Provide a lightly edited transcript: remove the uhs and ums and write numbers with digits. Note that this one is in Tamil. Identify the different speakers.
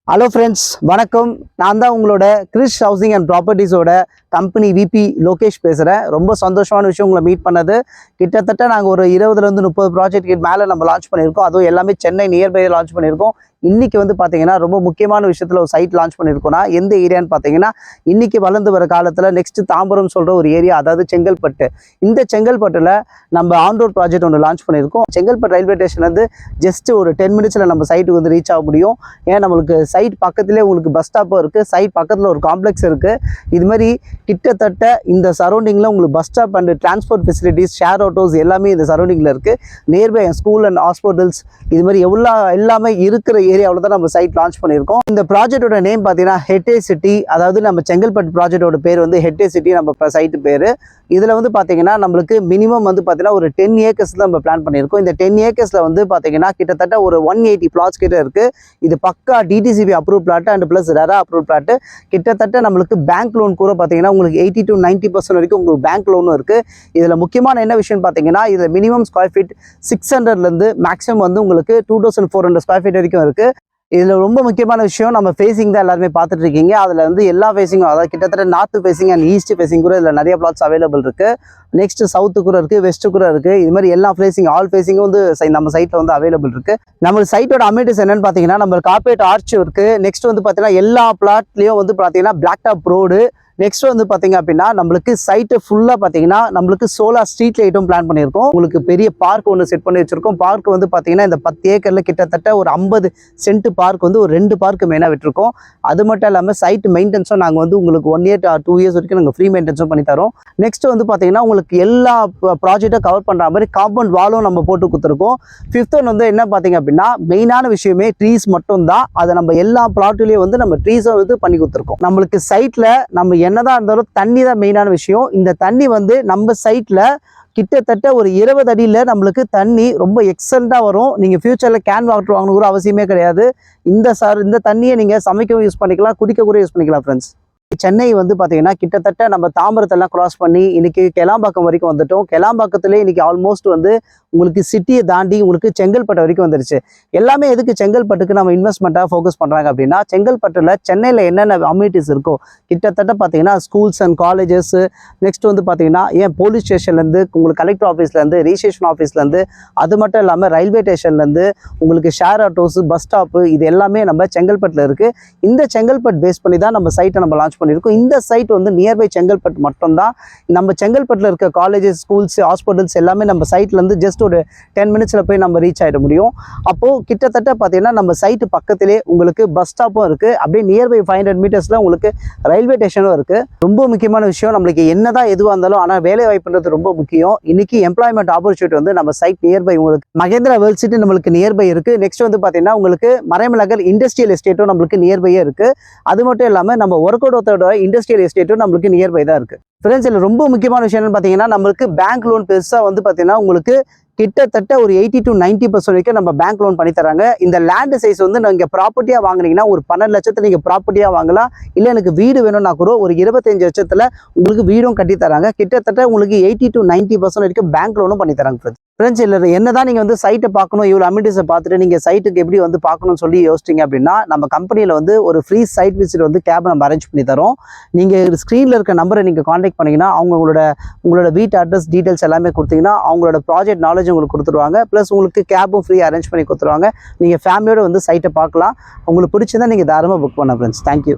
Speaker 1: ஹலோ ஃப்ரெண்ட்ஸ், வணக்கம். நான் தான் உங்களோட கிறிஸ் ஹவுசிங் அண்ட் ப்ராப்பர்ட்டிஸோட கம்பெனி விபி லோகேஷ் பேசுகிறேன். ரொம்ப சந்தோஷமான விஷயம் உங்களை மீட் பண்ணது. கிட்டத்தட்ட நாங்கள் ஒரு 20லேருந்து 30 ப்ராஜெக்ட் மேலே நம்ம லான்ச் பண்ணியிருக்கோம். அதுவும் எல்லாமே சென்னை நியர்பை லான்ச் பண்ணியிருக்கோம். இன்றைக்கி வந்து பார்த்தீங்கன்னா ரொம்ப முக்கியமான விஷயத்தில் ஒரு சைட் லான்ச் பண்ணியிருக்கோம்னா எந்த ஏரியான்னு பார்த்தீங்கன்னா, இன்றைக்கி வளர்ந்து வர காலத்தில் நெக்ஸ்ட்டு தாம்பரம் சொல்கிற ஒரு ஏரியா, அதாவது செங்கல்பட்டு. இந்த செங்கல்பட்டில் நம்ம ஆன் ரோட் ப்ராஜெக்ட் ஒன்று லான்ச் பண்ணியிருக்கோம். செங்கல்பட்டு ரயில்வே ஸ்டேஷன்லேருந்து ஜஸ்ட்டு ஒரு 10 மினிட்ஸில் நம்ம சைட்டுக்கு வந்து ரீச் ஆக முடியும். ஏன் நம்மளுக்கு சைட் பக்கத்துலேயே உங்களுக்கு பஸ் ஸ்டாப்பும் இருக்குது, சைட் பக்கத்தில் ஒரு காம்ப்ளெக்ஸ் இருக்குது. இது மாதிரி கிட்டத்தட்ட இந்த சரௌண்டிங்கில் உங்களுக்கு bus stop and transport facilities, share autos எல்லாமே இந்த சரௌண்டிங்கில் இருக்குது. நியர்பை ஸ்கூல் அண்ட் ஹாஸ்பிட்டல்ஸ் இது மாதிரி எல்லாமே இருக்கிற ஏரியாவில் தான் நம்ம சைட் லான்ச் பண்ணியிருக்கோம். இந்த ப்ராஜெக்டோட நேம் பார்த்தீங்கன்னா ஹெரிடேஜ் சிட்டி. அதாவது நம்ம செங்கல்பட்டு ப்ராஜெக்டோட பேர் வந்து ஹெரிடேஜ் சிட்டி, நம்ம சைட்டு பேர். இதில் வந்து பார்த்தீங்கன்னா நம்மளுக்கு மினிமம் வந்து பார்த்தீங்கன்னா ஒரு 10 ஏக்கர்ஸ் தான் நம்ம பிளான் பண்ணியிருக்கோம். இந்த 10 ஏக்கர்ஸில் வந்து பார்த்தீங்கன்னா கிட்டத்தட்ட ஒரு 180 பிளாட்ஸ் கிட்ட இருக்குது. இது பக்கா DTCP approve plot and plus RERA approve plot. கிட்டத்தட்ட நம்மளுக்கு பேங்க் லோன் கூட பார்த்தீங்கன்னா உங்களுக்கு 80 to 90% வரைக்கும் உங்களுக்கு பேங்க் லோனும் இருக்குது. இதில் முக்கியமான என்ன விஷயம்னு பார்த்தீங்கன்னா, இதில் மினிமம் ஸ்கொயர் ஃபீட் 600லேருந்து மேக்ஸிமம் வந்து உங்களுக்கு 2400 ஸ்கொயர் ஃபீட் வரைக்கும் இருக்குது. இதில் ரொம்ப முக்கியமான விஷயம், நம்ம ஃபேஸிங் தான் எல்லாருமே பார்த்துட்டு இருக்கீங்க. அதில் வந்து எல்லா ஃபேஸிங்கும், அதாவது கிட்டத்தட்ட north facing and east facing கூட இதில் நிறைய பிளாட்ஸ் அவைலபிள் இருக்குது. நெக்ஸ்ட் சவுத்து கூட இருக்குது, வெஸ்ட்டு கூட இருக்குது. இது மாதிரி எல்லா ஃபேஸிங் ஆல் ஃபேஸிங்கும் வந்து நம்ம சைட்டில் வந்து அவைலபிள் இருக்குது. நம்ம சைட்டோட அம்யூனிட்டிஸ் என்னென்னு பார்த்தீங்கன்னா, நம்ம கார்பரேட் ஆர்ச் இருக்குது. நெக்ஸ்ட் வந்து பார்த்தீங்கன்னா எல்லா பிளாட்லேயும் வந்து பார்த்தீங்கன்னா பிளாக் டாப் ரோடு. நெக்ஸ்ட் வந்து பார்த்தீங்க அப்படின்னா நம்மளுக்கு சைட்டு ஃபுல்லாக பார்த்தீங்கன்னா நம்மளுக்கு சோலார் ஸ்ட்ரீட் லைட்டும் பிளான் பண்ணியிருக்கோம். உங்களுக்கு பெரிய பார்க் ஒன்று செட் பண்ணி வச்சிருக்கோம். பார்க் வந்து பார்த்தீங்கன்னா இந்த 10 ஏக்கரில் கிட்டத்தட்ட ஒரு 50 சென்ட் பார்க் வந்து ஒரு 2 பார்க்கு மெயினாக விட்டுருக்கோம். அது மட்டும் இல்லாமல் சைட் மெயின்டெனன்ஸும் நாங்கள் வந்து உங்களுக்கு 1 year to 2 years வரைக்கும் நாங்கள் ஃப்ரீ மெயின்டெனன்ஸும் பண்ணி தரோம். நெக்ஸ்ட் வந்து பார்த்தீங்கன்னா உங்களுக்கு எல்லா ப்ராஜெக்டும் கவர் பண்ணுற மாதிரி காம்பவுண்ட் வாலும் நம்ம போட்டு கொடுத்துருக்கோம். 5th ஒன் வந்து என்ன பார்த்தீங்க அப்படின்னா, மெயினான விஷயமே ட்ரீஸ் மட்டும் தான். அதை நம்ம எல்லா பிளாட்லேயும் வந்து நம்ம ட்ரீஸை வந்து பண்ணி கொடுத்துருக்கோம். நம்மளுக்கு சைட்டில் நம்ம என்னதான் இருந்தாலும் தண்ணி தான் மெயினான விஷயம். இந்த தண்ணி வந்து நம்ம சைட்ல கிட்டத்தட்ட ஒரு 20 அடியில் நம்மளுக்கு தண்ணி ரொம்ப எக்ஸலண்டாக வரும். நீங்கள் ஃபியூச்சரில் கேன் வாட்டர் வாங்கணும் கூட அவசியமே கிடையாது. இந்த தண்ணியை நீங்கள் சமைக்கவும் யூஸ் பண்ணிக்கலாம், குடிக்க கூட யூஸ் பண்ணிக்கலாம் ஃப்ரெண்ட்ஸ். சென்னை வந்து பார்த்தீங்கன்னா கிட்டத்தட்ட நம்ம தாம்பரத்தெல்லாம் கிராஸ் பண்ணி இன்னைக்கு கெலாம்பாக்கம் வரைக்கும் வந்துட்டோம். கெலாம்பாக்கத்துலேயே இன்னைக்கு ஆல்மோஸ்ட் வந்து உங்களுக்கு சிட்டியை தாண்டி உங்களுக்கு செங்கல்பட்டு வரைக்கும் வந்துருச்சு. எல்லாமே எதுக்கு செங்கல்பட்டுக்கு நம்ம இன்வெஸ்ட்மெண்ட்டாக ஃபோக்கஸ் பண்ணுறாங்க அப்படின்னா, செங்கல்பட்டில் சென்னையில் என்னென்ன அம்யூனிட்டிஸ் இருக்கோ கிட்டத்தட்ட பார்த்தீங்கன்னா ஸ்கூல்ஸ் அண்ட் காலேஜஸ், நெக்ஸ்ட் வந்து பார்த்தீங்கன்னா ஏன் போலீஸ் ஸ்டேஷன்லேருந்து உங்களுக்கு கலெக்டர் ஆஃபீஸ்லேருந்து ரிஜிஸ்ட்ரேஷன் ஆஃபீஸ்லேருந்து, அது மட்டும் இல்லாமல் ரயில்வே ஸ்டேஷன்லேருந்து உங்களுக்கு ஷேர் ஆட்டோஸ், பஸ் ஸ்டாப்பு, இது எல்லாமே நம்ம செங்கல்பட்டில் இருக்குது. இந்த செங்கல்பட்டு பேஸ் பண்ணி தான் நம்ம சைட்டை நம்ம லான்ச் பண்ணியிருக்கோம். இந்த சைட் வந்து நியர்பை செங்கல்பட்டு மட்டும்தான். நம்ம செங்கல்பட்டில் இருக்க காலேஜஸ், ஸ்கூல்ஸ், ஹாஸ்பிட்டல்ஸ் எல்லாமே நம்ம சைட்லேருந்து ஜஸ்ட் ஒரு 10 மினிட்ஸில் போய் நம்ம ரீச் ஆகிட முடியும். அப்போது கிட்டத்தட்ட பார்த்தீங்கன்னா நம்ம சைட்டு பக்கத்திலே உங்களுக்கு பஸ் ஸ்டாப்பும் இருக்குது. அப்படியே நியர்பை 500 மீட்டர்ஸில் உங்களுக்கு ரயில்வே ஸ்டேஷனும் இருக்குது. ரொம்ப முக்கியமான விஷயம், நம்மளுக்கு என்னதான் எதுவாக இருந்தாலும் ஆனால் வேலை வாய்ப்புன்றது ரொம்ப முக்கியம். இன்னைக்கு எம்ப்ளாய்மெண்ட் ஆப்பர்ச்சுனிட்டி வந்து நம்ம சைட் நியர்பை உங்களுக்கு மகேந்திரா வேர்ல்ட் சிட்டி நம்மளுக்கு நியர்பை இருக்குது. நெக்ஸ்ட் வந்து பார்த்தீங்கன்னா உங்களுக்கு மறைமலகர் இண்டஸ்ட்ரியல் எஸ்டேட்டும் நம்மளுக்கு நியர்பையே இருக்குது. அது மட்டும் இல்லாமல் நம்ம ஒர்க்கோட இண்டஸ்ட்ரியல் எஸ்டேட்டும் நம்மளுக்கு நியர்பை தான் இருக்குது. ஃப்ரெண்ட்ஸ், இதில் ரொம்ப முக்கியமான விஷயம் என்னன்னு பார்த்தீங்கன்னா, நம்மளுக்கு பேங்க் லோன் பெருசாக வந்து பார்த்தீங்கன்னா உங்களுக்கு கிட்டத்தட்ட ஒரு 80 to 90% வரைக்கும் நம்ம பேங்க் லோன் பண்ணி தராங்க. இந்த லேண்ட் சைஸ் வந்து நீங்கள் ப்ராப்பர்ட்டியாக வாங்கினீங்கன்னா ஒரு 12 லட்சத்தில் நீங்கள் ப்ராப்பர்ட்டியாக வாங்கலாம். இல்லை எனக்கு வீடு வேணும்னா கூட ஒரு 25 லட்சத்தில் உங்களுக்கு வீடும் கட்டி தராங்க. கிட்டத்தட்ட உங்களுக்கு 80 to 90% வரைக்கும் பேங்க் லோனும் பண்ணி தராங்க. ஃப்ரெண்ட்ஸ், இல்லை என்னதான் நீங்கள் வந்து சைட்டை பார்க்கணும், இவ்வளோ அம்யூனிட்டிஸை பார்த்துட்டு நீங்கள் சைட்டுக்கு எப்படி வந்து பார்க்கணும்னு சொல்லி யோசிச்சிங்க அப்படின்னா, நம்ம கம்பெனியில் வந்து ஒரு ஃப்ரீ சைட் விசிட் வந்து கேப் நம்ம அரேஞ்ச் பண்ணி தரோம். நீங்கள் ஸ்க்ரீனில் இருக்க நம்பரை நீங்கள் காண்டாக்ட் பண்ணிங்கன்னா உங்களோட வீட்டு அட்ரஸ் டீட்டெயில்ஸ் எல்லாமே கொடுத்தீங்கன்னா அவங்களோட ப்ராஜெக்ட் நாலேஜ் உங்களுக்கு கொடுத்துருவாங்க. ப்ளஸ் உங்களுக்கு கேபும் ஃப்ரீ அரேஞ்ச் பண்ணி கொடுத்துருவாங்க. நீங்கள் ஃபேமிலியோடு வந்து சைட்டை பார்க்கலாம். உங்களுக்கு பிடிச்சிருந்தா நீங்கள் தாராளமாக புக் பண்ண ஃப்ரெண்ட்ஸ். தேங்க்யூ.